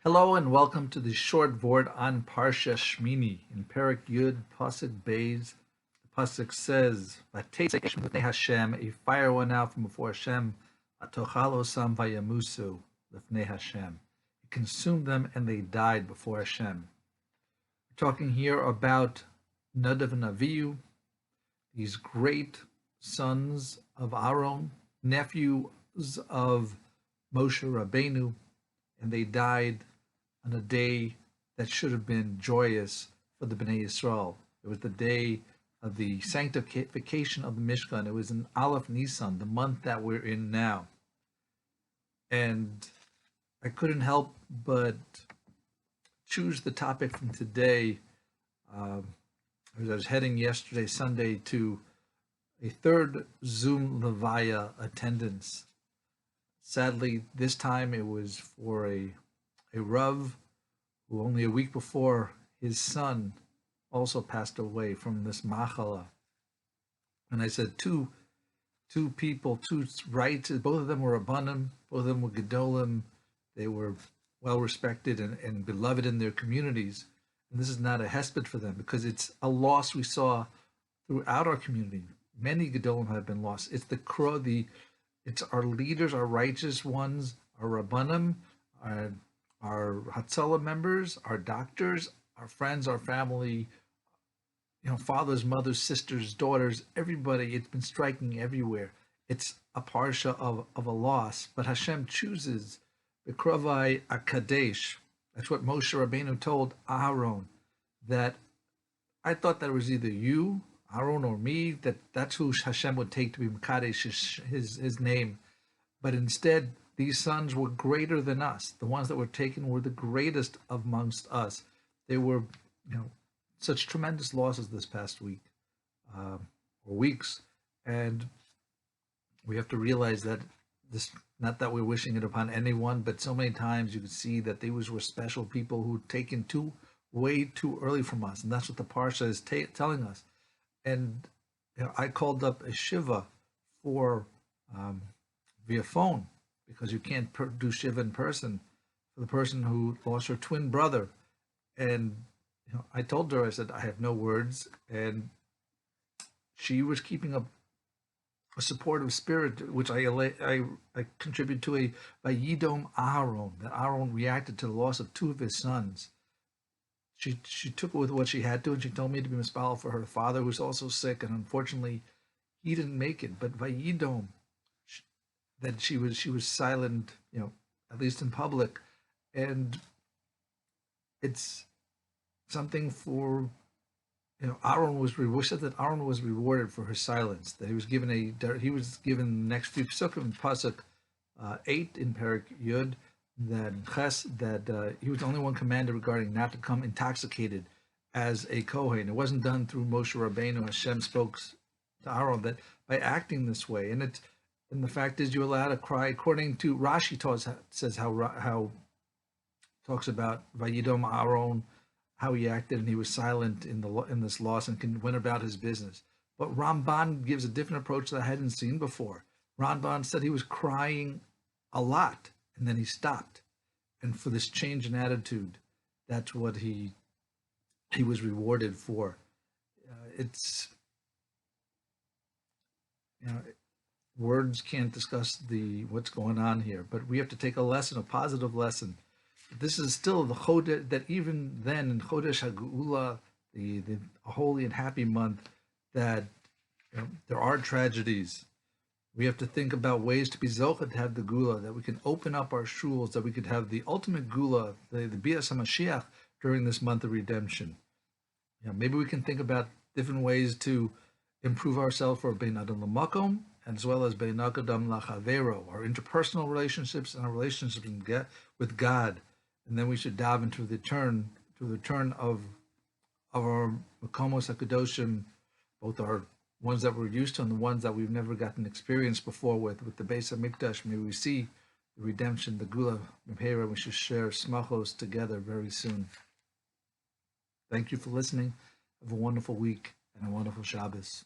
Hello and welcome to the short Vort on Parsha Shemini. In Perek Yud, Pasuk Beis, the Pasuk says, "Vateitzei Hashem, a fire went out from before Hashem, Atochal vayamusu lifnei Hashem. It consumed them and they died before Hashem." We're talking here about Nadav and Avihu, these great sons of Aaron, nephews of Moshe Rabbeinu, and they died on a day that should have been joyous for the Bnei Yisrael. It was the day of the sanctification of the Mishkan. It was in Aleph Nisan, the month that we're in now. And I couldn't help but choose the topic from today. I was heading yesterday, Sunday, to a third Zoom Levaya attendance. Sadly, this time it was for a Rav who only a week before his son also passed away from this machala. And I said two people, two rights, both of them were Rabbanim, both of them were Gedolim. They were well respected and beloved in their communities. And this is not a hesped for them because it's a loss we saw throughout our community. Many Gedolim have been lost. It's it's our leaders, our righteous ones, our Rabbanim, our Hatzalah members, our doctors, our friends, our family, fathers, mothers, sisters, daughters, everybody. It's been striking everywhere. It's a parsha of a loss, but Hashem chooses b'kravai Akadsh. That's what Moshe Rabbeinu told Aaron, that I thought that it was either you, Aaron, or me, that's who Hashem would take to be Mekadesh, his name. But instead, these sons were greater than us. The ones that were taken were the greatest amongst us. They were, such tremendous losses this past week, or weeks. And we have to realize that this, not that we're wishing it upon anyone, but so many times you can see that these were special people who were taken way too early from us. And that's what the Parsha is telling us. And I called up a Shiva for via phone, because you can't do Shiva in person, for the person who lost her twin brother. And I told her, I said, I have no words. And she was keeping up a supportive spirit, which I contribute to a Vayidom Aaron, that Aaron reacted to the loss of two of his sons. She took it with what she had to, and she told me to be mispal for her father, who was also sick, and unfortunately he didn't make it. But Vayidom, that she was silent, at least in public, and it's something for, Aaron was rewarded. That Aaron was rewarded for her silence. That he was given the next few psukim, pasuk 8 in Perek Yud, that he was the only one commanded regarding not to come intoxicated as a Kohen. It wasn't done through Moshe Rabbeinu. Hashem spoke to Aaron that by acting this way, and the fact is, you're allowed to cry. According to Rashi, says how talks about Vayidom Aaron, how he acted, and he was silent in this loss and went about his business. But Ramban gives a different approach that I hadn't seen before. Ramban said he was crying a lot, and then he stopped. And for this change in attitude, that's what he was rewarded for. Words can't discuss what's going on here, but we have to take a lesson, a positive lesson. This is still the Chodesh, that even then in Chodesh HaGeula, the holy and happy month, that there are tragedies. We have to think about ways to be zochah, to have the gula, that we can open up our shuls, that we could have the ultimate gula, the Bias HaMashiach during this month of redemption. Maybe we can think about different ways to improve ourselves for Bein Adam L'Makom, as well as Bein Adam L'Chavero, our interpersonal relationships and our relationships with God. And then we should dive into the return of our Makomos HaKadoshim, both our ones that we're used to and the ones that we've never gotten experience before with the Beis HaMikdash. May we see the redemption, the Gula Mepera. We should share smachos together very soon. Thank you for listening. Have a wonderful week and a wonderful Shabbos.